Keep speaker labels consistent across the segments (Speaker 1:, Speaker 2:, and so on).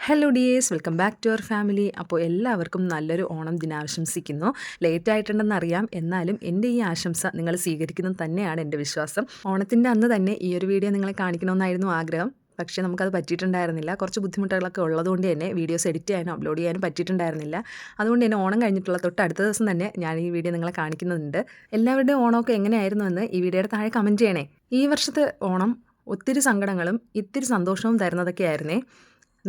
Speaker 1: Hello dears, welcome back to our family. അപ്പോൾ എല്ലാവർക്കും നല്ലൊരു ഓണം ദിനാശംസിക്കുന്നു. ലേറ്റ് ആയിട്ടുണ്ടെന്ന് അറിയാം, എന്നാലും എൻ്റെ ഈ ആശംസ നിങ്ങൾ സ്വീകരിക്കുന്നത് തന്നെയാണ് എൻ്റെ വിശ്വാസം. ഓണത്തിൻ്റെ അന്ന് തന്നെ ഈ ഒരു വീഡിയോ നിങ്ങളെ കാണിക്കണമെന്നായിരുന്നു ആഗ്രഹം. പക്ഷേ നമുക്കത് പറ്റിയിട്ടുണ്ടായിരുന്നില്ല. കുറച്ച് ബുദ്ധിമുട്ടുകളൊക്കെ ഉള്ളതുകൊണ്ട് തന്നെ വീഡിയോസ് എഡിറ്റ് ചെയ്യാനും അപ്ലോഡ് ചെയ്യാനും പറ്റിയിട്ടുണ്ടായിരുന്നില്ല. അതുകൊണ്ട് തന്നെ ഓണം കഴിഞ്ഞിട്ടുള്ള തൊട്ടടുത്ത ദിവസം തന്നെ ഞാൻ ഈ വീഡിയോ നിങ്ങളെ കാണിക്കുന്നുണ്ട്. എല്ലാവരുടെയും ഓണമൊക്കെ എങ്ങനെയായിരുന്നു എന്ന് ഈ വീഡിയോയുടെ താഴെ കമൻറ്റ് ചെയ്യണേ. ഈ വർഷത്തെ ഓണം ഒത്തിരി സങ്കടങ്ങളും ഇത്തിരി സന്തോഷവും തരുന്നതൊക്കെ ആയിരുന്നേ.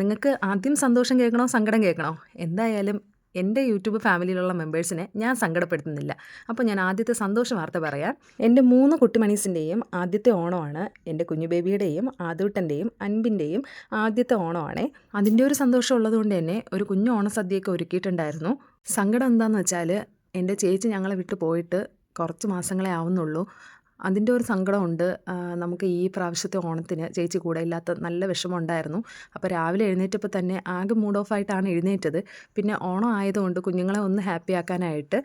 Speaker 1: നിങ്ങൾക്ക് ആദ്യം സന്തോഷം കേൾക്കണോ സങ്കടം കേൾക്കണോ? എന്തായാലും എൻ്റെ യൂട്യൂബ് ഫാമിലിയിലുള്ള മെമ്പേഴ്സിനെ ഞാൻ സങ്കടപ്പെടുത്തുന്നില്ല. അപ്പോൾ ഞാൻ ആദ്യത്തെ സന്തോഷ വാർത്ത പറയാം. എൻ്റെ 3 കുട്ടിമണീസിൻ്റെയും ആദ്യത്തെ ഓണമാണ്. എൻ്റെ കുഞ്ഞു ബേബിയുടെയും ആദൂട്ടൻ്റെയും അൻപിൻ്റെയും ആദ്യത്തെ ഓണമാണ്. അതിൻ്റെ ഒരു സന്തോഷം ഉള്ളതുകൊണ്ട് തന്നെ ഒരു കുഞ്ഞു ഓണസദ്യയൊക്കെ ഒരുക്കിയിട്ടുണ്ടായിരുന്നു. സങ്കടം എന്താണെന്ന് വെച്ചാൽ എൻ്റെ ചേച്ചി ഞങ്ങളെ വിട്ടു പോയിട്ട് കുറച്ച് മാസങ്ങളെ ആവുന്നുള്ളൂ. അതിൻ്റെ ഒരു സങ്കടമുണ്ട്. നമുക്ക് ഈ പ്രാവശ്യത്തെ ഓണത്തിന് ചേച്ചി കൂടെ ഇല്ലാത്ത നല്ല വിഷമമുണ്ടായിരുന്നു. അപ്പോൾ രാവിലെ എഴുന്നേറ്റപ്പോൾ തന്നെ ആകെ മൂഡ് ഓഫ് ആയിട്ടാണ് എഴുന്നേറ്റത്. പിന്നെ ഓണം ആയതുകൊണ്ട് കുഞ്ഞുങ്ങളെ ഒന്ന് ഹാപ്പി ആക്കാനായിട്ട്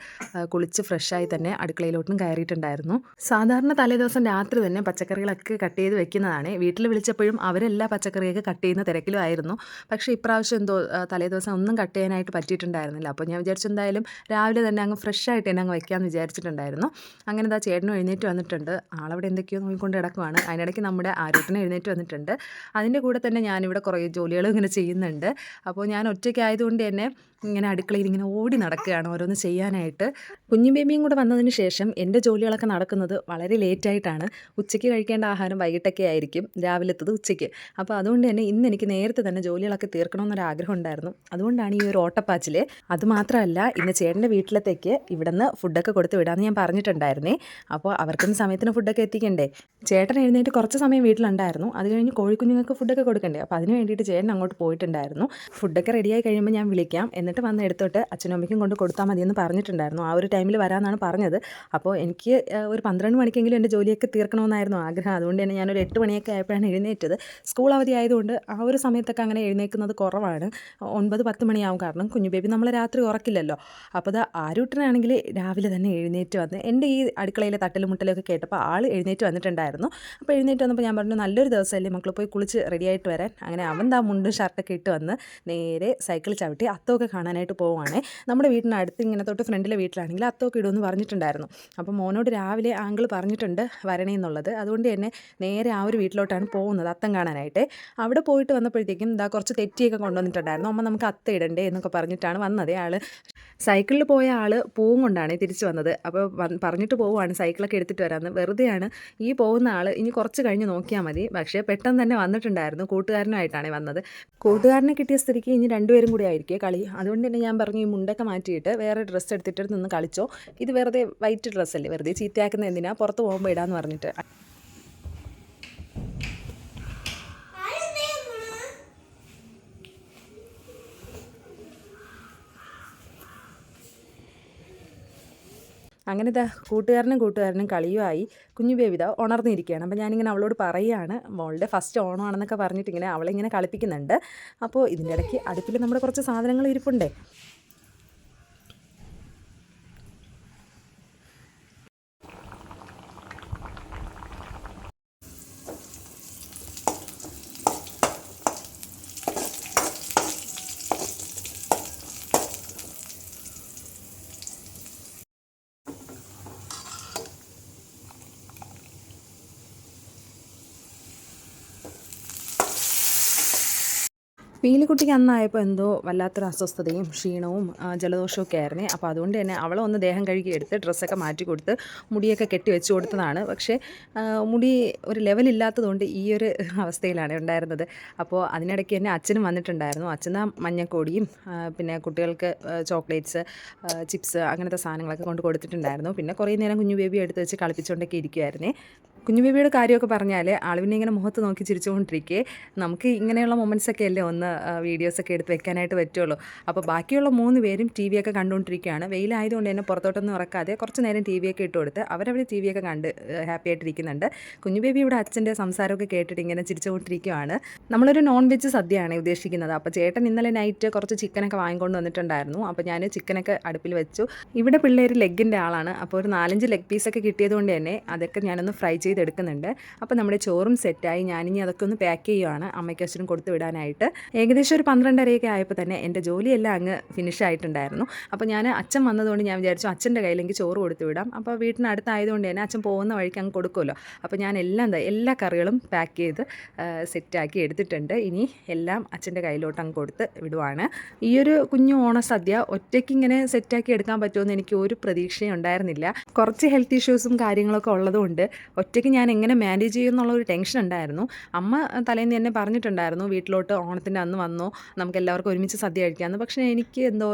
Speaker 1: കുളിച്ച് ഫ്രഷായി തന്നെ അടുക്കളയിലോട്ടും കയറിയിട്ടുണ്ടായിരുന്നു. സാധാരണ തലേദിവസം രാത്രി തന്നെ പച്ചക്കറികളൊക്കെ കട്ട് ചെയ്ത് വെക്കുന്നതാണ്. വീട്ടിൽ വിളിച്ചപ്പോഴും അവരെല്ലാ പച്ചക്കറിയൊക്കെ കട്ട് ചെയ്യുന്ന തിരക്കിലുമായിരുന്നു. പക്ഷേ ഇപ്രാവശ്യം എന്തോ തലേദിവസം ഒന്നും കട്ട് ചെയ്യാനായിട്ട് പറ്റിയിട്ടുണ്ടായിരുന്നില്ല. അപ്പോൾ ഞാൻ വിചാരിച്ചു എന്തായാലും രാവിലെ തന്നെ അങ്ങ് ഫ്രഷായിട്ട് തന്നെ അങ്ങ് വയ്ക്കാമെന്ന് വിചാരിച്ചിട്ടുണ്ടായിരുന്നു. അങ്ങനെ ഇതാ ചേട്ടനും എഴുന്നേറ്റ് വന്നിട്ടുണ്ട്. ആളവിടെ എന്തൊക്കെയോ നോക്കിക്കൊണ്ട് കിടക്കുവാണ്. അതിനിടയ്ക്ക് നമ്മുടെ ആരോട്ടിനെ എഴുന്നേറ്റ് വന്നിട്ടുണ്ട്. അതിൻ്റെ കൂടെ തന്നെ ഞാനിവിടെ കുറേ ജോലികളും ഇങ്ങനെ ചെയ്യുന്നുണ്ട്. അപ്പോൾ ഞാൻ ഒറ്റയ്ക്കായതുകൊണ്ട് തന്നെ ഇങ്ങനെ അടുക്കളയിൽ ഇങ്ങനെ ഓടി നടക്കുകയാണ് ഓരോന്ന് ചെയ്യാനായിട്ട്. കുഞ്ഞു ബേബിയും കൂടെ വന്നതിന് ശേഷം എൻ്റെ ജോലികളൊക്കെ നടക്കുന്നത് വളരെ ലേറ്റായിട്ടാണ്. ഉച്ചയ്ക്ക് കഴിക്കേണ്ട ആഹാരം വൈകിട്ടൊക്കെ ആയിരിക്കും, രാവിലത്തത് ഉച്ചയ്ക്ക്. അപ്പോൾ അതുകൊണ്ട് തന്നെ ഇന്ന് എനിക്ക് നേരത്തെ തന്നെ ജോലികളൊക്കെ തീർക്കണമെന്നൊരാഗ്രഹം ഉണ്ടായിരുന്നു. അതുകൊണ്ടാണ് ഈ ഒരു ഓട്ടപ്പാച്ചിൽ. അതുമാത്രമല്ല, ഇന്ന് ചേട്ടൻ്റെ വീട്ടിലത്തേക്ക് ഇവിടെ നിന്ന് ഫുഡൊക്കെ കൊടുത്ത് വിടാമെന്ന് ഞാൻ പറഞ്ഞിട്ടുണ്ടായിരുന്നേ. അപ്പോൾ അവർക്കൊന്ന് സമയത്തിന് ഫുഡൊക്കെ എത്തിക്കണ്ടേ. ചേട്ടൻ എഴുന്നേറ്റ് കുറച്ച് സമയം വീട്ടിലുണ്ടായിരുന്നു. അത് കഴിഞ്ഞ് കോഴിക്കുഞ്ഞുങ്ങൾക്ക് ഫുഡൊക്കെ കൊടുക്കണ്ടേ. അപ്പോൾ അതിന് വേണ്ടിയിട്ട് ചേട്ടൻ അങ്ങോട്ട് പോയിട്ടുണ്ടായിരുന്നു. ഫുഡൊക്കെ റെഡിയായി കഴിയുമ്പോൾ ഞാൻ വിളിക്കാം, എന്നിട്ട് വന്ന് എടുത്തിട്ട് അച്ഛനും അമ്മയ്ക്കും കൊണ്ട് കൊടുത്താൽ മതിയെന്ന് പറഞ്ഞിട്ടുണ്ടായിരുന്നു. ആ ഒരു ടൈമിൽ വരാമെന്നാണ് പറഞ്ഞത്. അപ്പോൾ എനിക്ക് ഒരു 12 മണിക്കെങ്കിലും എൻ്റെ ജോലിയൊക്കെ തീർക്കണമെന്നായിരുന്നു ആഗ്രഹം. അതുകൊണ്ട് തന്നെ ഞാനൊരു 8 മണിയൊക്കെ ആയപ്പോഴാണ് എഴുന്നേറ്റത്. സ്കൂൾ അവധി ആയതുകൊണ്ട് ആ ഒരു സമയത്തൊക്കെ അങ്ങനെ എഴുന്നേൽക്കുന്നത് കുറവാണ്. 9-10 മണിയാവും. കാരണം കുഞ്ഞു ബേബി നമ്മൾ രാത്രി ഉറക്കില്ലല്ലോ. അപ്പോൾ അത് ആരൂട്ടനാണെങ്കിൽ രാവിലെ തന്നെ എഴുന്നേറ്റ് വന്ന് എൻ്റെ ഈ അടുക്കളയിലെ തട്ടലും മുട്ടലൊക്കെ കേട്ടപ്പോൾ ആൾ എഴുന്നേറ്റ് വന്നിട്ടുണ്ടായിരുന്നു. അപ്പോൾ എഴുന്നേറ്റ് വന്നപ്പോൾ ഞാൻ പറഞ്ഞു, നല്ലൊരു ദിവസമല്ലേ മക്കൾ, പോയി കുളിച്ച് റെഡിയായിട്ട് വരാൻ. അങ്ങനെ അവൻ മുണ്ടും ഷർട്ടൊക്കെ ഇട്ട് വന്ന് നേരെ സൈക്കിൾ ചവിട്ടി അത്തമൊക്കെ കാണാനായിട്ട് പോവുകയാണേ. നമ്മുടെ വീട്ടിനടുത്ത് ഇങ്ങനെ തൊട്ട് ഫ്രണ്ടിലെ വീട്ടിലാണെങ്കിൽ അത്തമൊക്കെ ഇടുമെന്ന് പറഞ്ഞിട്ടുണ്ടായിരുന്നു. അപ്പോൾ മോനോട് രാവിലെ ആങ്കിൾ പറഞ്ഞിട്ടുണ്ട് വരണേ എന്നുള്ളത്. അതുകൊണ്ട് തന്നെ നേരെ ആ ഒരു വീട്ടിലോട്ടാണ് പോകുന്നത് അത്തം കാണാനായിട്ട്. അവിടെ പോയിട്ട് വന്നപ്പോഴത്തേക്കും കുറച്ച് തെറ്റിയൊക്കെ കൊണ്ടുവന്നിട്ടുണ്ടായിരുന്നു. അമ്മ നമുക്ക് അത്തം ഇടണ്ടേ എന്നൊക്കെ പറഞ്ഞിട്ടാണ് വന്നത്. ആൾ സൈക്കിളിൽ പോയ ആൾ പൂവും കൊണ്ടാണ് തിരിച്ച് വന്നത്. അപ്പോൾ പറഞ്ഞിട്ട് പോവുകയാണ് സൈക്കിളൊക്കെ എടുത്തിട്ട് വരാമെന്ന്. വെറുതെയാണ്. ഈ പോകുന്ന ആൾ ഇനി കുറച്ച് കഴിഞ്ഞ് നോക്കിയാൽ മതി. പക്ഷേ പെട്ടെന്ന് തന്നെ വന്നിട്ടുണ്ടായിരുന്നു. കൂട്ടുകാരനായിട്ടാണ് വന്നത്. കൂട്ടുകാരനെ കിട്ടിയ സ്ഥിതിക്ക് ഇനി രണ്ടുപേരും കൂടി ആയിരിക്കും കളി. അതുകൊണ്ട് തന്നെ ഞാൻ പറഞ്ഞു, ഈ മുണ്ടൊക്കെ മാറ്റിയിട്ട് വേറെ ഡ്രസ്സ് എടുത്തിട്ട് നിന്ന് കളിച്ചോ. ഇത് വെറുതെ വൈറ്റ് ഡ്രസ്സല്ലേ, വെറുതെ ചീത്തയാക്കുന്ന എന്തിനാ, പുറത്ത് പോകുമ്പോൾ ഇടാമെന്ന് പറഞ്ഞിട്ട്. അങ്ങനെ കൂട്ടുകാരനും കളിയുമായി. കുഞ്ഞു ബേബി ഉണർന്നിരിക്കുകയാണ്. അപ്പോൾ ഞാനിങ്ങനെ അവളോട് പറയുകയാണ്, മോളുടെ ഫസ്റ്റ് ഓണമാണെന്നൊക്കെ പറഞ്ഞിട്ട് ഇങ്ങനെ അവളിങ്ങനെ കളിപ്പിക്കുന്നുണ്ട്. അപ്പോൾ ഇതിൻ്റെ ഇടയ്ക്ക് അടുപ്പിൽ നമ്മുടെ കുറച്ച് സാധനങ്ങൾ ഇരിപ്പുണ്ടേ. പീലിക്കുട്ടിക്ക് അന്നായപ്പോൾ എന്തോ വല്ലാത്തൊരു അസ്വസ്ഥതയും ക്ഷീണവും ജലദോഷവും ഒക്കെ ആയിരുന്നേ. അപ്പോൾ അതുകൊണ്ട് തന്നെ അവളെ ഒന്ന് ദേഹം കഴുകി എടുത്ത് ഡ്രസ്സൊക്കെ മാറ്റി കൊടുത്ത് മുടിയൊക്കെ കെട്ടി വെച്ച് കൊടുത്തതാണ്. പക്ഷേ മുടി ഒരു ലെവലില്ലാത്തതുകൊണ്ട് ഈ ഒരു അവസ്ഥയിലാണ് ഉണ്ടായിരുന്നത്. അപ്പോൾ അതിനിടയ്ക്ക് തന്നെ അച്ഛനും വന്നിട്ടുണ്ടായിരുന്നു. അച്ഛന് മഞ്ഞക്കൊടിയും പിന്നെ കുട്ടികൾക്ക് ചോക്ലേറ്റ്സ്, ചിപ്സ് അങ്ങനത്തെ സാധനങ്ങളൊക്കെ കൊണ്ട് കൊടുത്തിട്ടുണ്ടായിരുന്നു. പിന്നെ കുറേ നേരം കുഞ്ഞു ബേബി എടുത്ത് വെച്ച് കളിപ്പിച്ചുകൊണ്ടൊക്കെ ഇരിക്കുമായിരുന്നേ. കുഞ്ഞു ബേബിയുടെ കാര്യമൊക്കെ പറഞ്ഞാൽ ആളുവിനെ ഇങ്ങനെ മുഖത്ത് നോക്കി ചിരിച്ചുകൊണ്ടിരിക്കെ നമുക്ക് ഇങ്ങനെയുള്ള മൊമെൻറ്റ്സൊക്കെ അല്ലേ ഒന്ന് വീഡിയോസൊക്കെ എടുത്ത് വെക്കാനായിട്ട് പറ്റുള്ളൂ. അപ്പോൾ ബാക്കിയുള്ള 3 പേരും ടി വിയൊക്കെ കണ്ടുകൊണ്ടിരിക്കുകയാണ്. വെയിലായതുകൊണ്ട് തന്നെ പുറത്തോട്ടൊന്നും ഇറക്കാതെ കുറച്ച് നേരം ടി വിയൊക്കെ ഇട്ട് കൊടുത്ത് അവരവിടെ ടി വിയൊക്കെ കണ്ട് ഹാപ്പി ആയിട്ടിരിക്കുന്നുണ്ട്. കുഞ്ഞു ബേബി ഇവിടെ അച്ഛൻ്റെ സംസാരമൊക്കെ കേട്ടിട്ട് ഇങ്ങനെ ചിരിച്ചുകൊണ്ടിരിക്കുകയാണ്. നമ്മളൊരു നോൺ വെജ് സദ്യയാണ് ഉദ്ദേശിക്കുന്നത്. അപ്പോൾ ചേട്ടൻ ഇന്നലെ നൈറ്റ് കുറച്ച് ചിക്കനൊക്കെ വാങ്ങിക്കൊണ്ട് വന്നിട്ടുണ്ടായിരുന്നു. അപ്പോൾ ഞാൻ ചിക്കനൊക്കെ അടുപ്പിൽ വെച്ചു. ഇവിടെ പിള്ളേർ ലെഗിൻ്റെ ആളാണ്. അപ്പോൾ ഒരു 4-5 ലെഗ് പീസൊക്കെ കിട്ടിയതുകൊണ്ട് തന്നെ അതൊക്കെ ഞാനൊന്ന് ഫ്രൈ ചെയ്തെടുക്കുന്നുണ്ട്. അപ്പോൾ നമ്മുടെ ചോറും സെറ്റായി. ഞാനിനി അതൊക്കെ ഒന്ന് പാക്ക് ചെയ്യുവാണ് അമ്മയ്ക്കും അച്ഛനും കൊടുത്തു വിടാനായിട്ട്. ഏകദേശം ഒരു 12:30 ആയപ്പോൾ തന്നെ എൻ്റെ ജോലിയെല്ലാം അങ്ങ് ഫിനിഷ് ആയിട്ടുണ്ടായിരുന്നു. അപ്പോൾ ഞാൻ അച്ഛൻ വന്നതുകൊണ്ട് ഞാൻ വിചാരിച്ചു അച്ഛൻ്റെ കയ്യിലെങ്കിൽ ചോറ് കൊടുത്തു വിടാം. അപ്പോൾ വീട്ടിനടുത്തായതുകൊണ്ട് തന്നെ അച്ഛൻ പോകുന്ന വഴിക്ക് അങ്ങ് കൊടുക്കുമല്ലോ. അപ്പോൾ ഞാൻ എല്ലാ കറികളും പാക്ക് ചെയ്ത് സെറ്റാക്കി എടുത്തിട്ടുണ്ട്. ഇനി എല്ലാം അച്ഛൻ്റെ കയ്യിലോട്ട് അങ്ങ് കൊടുത്ത് വിടുവാണ്. ഈ ഒരു കുഞ്ഞു ഓണസദ്യ ഒറ്റയ്ക്ക് ഇങ്ങനെ സെറ്റാക്കി എടുക്കാൻ പറ്റുമെന്ന് എനിക്ക് ഒരു പ്രതീക്ഷയും ഉണ്ടായിരുന്നില്ല. കുറച്ച് ഹെൽത്ത് ഇഷ്യൂസും കാര്യങ്ങളൊക്കെ ഉള്ളതുകൊണ്ട് ഒറ്റയ്ക്ക് ഞാൻ എങ്ങനെ മാനേജ് ചെയ്യും എന്നുള്ളൊരു ടെൻഷൻ ഉണ്ടായിരുന്നു. അമ്മ തലേന്ന് തന്നെ പറഞ്ഞിട്ടുണ്ടായിരുന്നു വീട്ടിലോട്ട് ഓണത്തിൻ്റെ അന്ന് വന്നോ, നമുക്ക് എല്ലാവർക്കും ഒരുമിച്ച് സദ്യ കഴിക്കാമെന്ന്. പക്ഷേ എനിക്ക് എന്തോ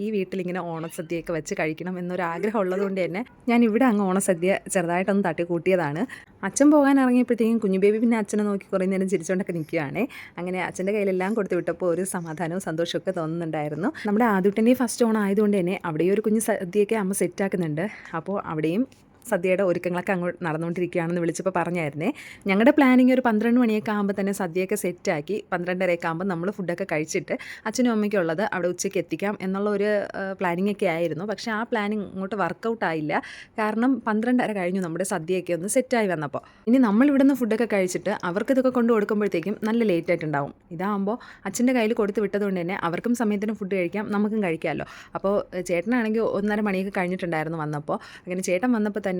Speaker 1: ഈ വീട്ടിലിങ്ങനെ ഓണസദ്യയൊക്കെ വെച്ച് കഴിക്കണം എന്നൊരാഗ്രഹം ഉള്ളതുകൊണ്ട് തന്നെ ഞാൻ ഇവിടെ അങ്ങ് ഓണസദ്യ ചെറുതായിട്ടൊന്ന് തട്ടിക്കൂട്ടിയതാണ്. അച്ഛൻ പോകാൻ ഇറങ്ങിയപ്പോഴത്തേക്കും കുഞ്ഞു ബേബി പിന്നെ അച്ഛനെ നോക്കി കുറേ നേരം ചിരിച്ചുകൊണ്ടൊക്കെ നിൽക്കുകയാണേ. അങ്ങനെ അച്ഛൻ്റെ കയ്യിലെല്ലാം കൊടുത്തു വിട്ടപ്പോൾ ഒരു സമാധാനവും സന്തോഷമൊക്കെ തോന്നുന്നുണ്ടായിരുന്നു. നമ്മുടെ ആദ്യട്ടൻ്റെ ഫസ്റ്റ് ഓണം ആയതുകൊണ്ട് തന്നെ അവിടെയും ഒരു കുഞ്ഞു സദ്യയൊക്കെ അമ്മ സെറ്റാക്കുന്നുണ്ട്. അപ്പോൾ അവിടെയും സദ്യയുടെ ഒരുക്കങ്ങളൊക്കെ അങ്ങോട്ട് നടന്നുകൊണ്ടിരിക്കുകയാണെന്ന് വിളിച്ചപ്പോൾ പറഞ്ഞായിരുന്നേ. ഞങ്ങളുടെ പ്ലാനിങ് ഒരു 12 മണിയൊക്കെ ആകുമ്പോൾ തന്നെ സദ്യയൊക്കെ സെറ്റാക്കി 12:30 ആകുമ്പോൾ നമ്മൾ ഫുഡൊക്കെ കഴിച്ചിട്ട് അച്ഛനും അമ്മയ്ക്കും ഉള്ളത് അവിടെ ഉച്ചയ്ക്ക് എത്തിക്കാം എന്നുള്ള ഒരു പ്ലാനിങ് ഒക്കെ ആയിരുന്നു. പക്ഷേ ആ പ്ലാനിങ് ഇങ്ങോട്ട് വർക്കൗട്ട് ആയില്ല. കാരണം 12:30 കഴിഞ്ഞു നമ്മുടെ സദ്യയൊക്കെ ഒന്ന് സെറ്റായി വന്നപ്പോൾ. ഇനി നമ്മൾ ഇവിടെ നിന്ന് ഫുഡൊക്കെ കഴിച്ചിട്ട് അവർക്കിതൊക്കെ കൊണ്ട് കൊടുക്കുമ്പോഴത്തേക്കും നല്ല ലേറ്റ് ആയിട്ടുണ്ടാവും. ഇതാകുമ്പോൾ അച്ഛൻ്റെ കയ്യിൽ കൊടുത്ത് വിട്ടതുകൊണ്ട് തന്നെ അവർക്കും സമയത്തിന് ഫുഡ് കഴിക്കാം, നമുക്കും കഴിക്കാമല്ലോ. അപ്പോൾ ചേട്ടനാണെങ്കിൽ 1:30 മണിയൊക്കെ കഴിഞ്ഞിട്ടുണ്ടായിരുന്നു വന്നപ്പോൾ. അങ്ങനെ ചേട്ടൻ വന്നപ്പോൾ തന്നെ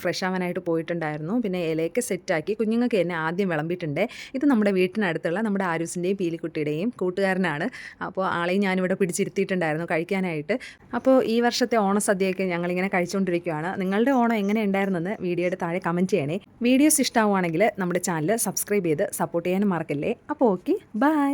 Speaker 1: ഫ്രഷ് ആവാനായിട്ട് പോയിട്ടുണ്ടായിരുന്നു. പിന്നെ ഇലയൊക്കെ സെറ്റാക്കി കുഞ്ഞുങ്ങൾക്ക് തന്നെ ആദ്യം വിളമ്പിയിട്ടുണ്ട്. ഇത് നമ്മുടെ വീട്ടിനടുത്തുള്ള നമ്മുടെ ആരൂസിൻ്റെയും പീലിക്കുട്ടിയുടെയും കൂട്ടുകാരനാണ്. അപ്പോൾ ആളെയും ഞാനിവിടെ പിടിച്ചിരുത്തിയിട്ടുണ്ടായിരുന്നു കഴിക്കാനായിട്ട്. അപ്പോൾ ഈ വർഷത്തെ ഓണസദ്യയൊക്കെ ഞങ്ങളിങ്ങനെ കഴിച്ചുകൊണ്ടിരിക്കുകയാണ്. നിങ്ങളുടെ ഓണം എങ്ങനെ ഉണ്ടായിരുന്നെന്ന് വീഡിയോയുടെ താഴെ കമൻറ്റ് ചെയ്യണേ. വീഡിയോസ് ഇഷ്ടമാവുകയാണെങ്കിൽ നമ്മുടെ ചാനൽ സബ്സ്ക്രൈബ് ചെയ്ത് സപ്പോർട്ട് ചെയ്യാനും മറക്കല്ലേ. അപ്പോൾ ഓക്കെ, ബൈ.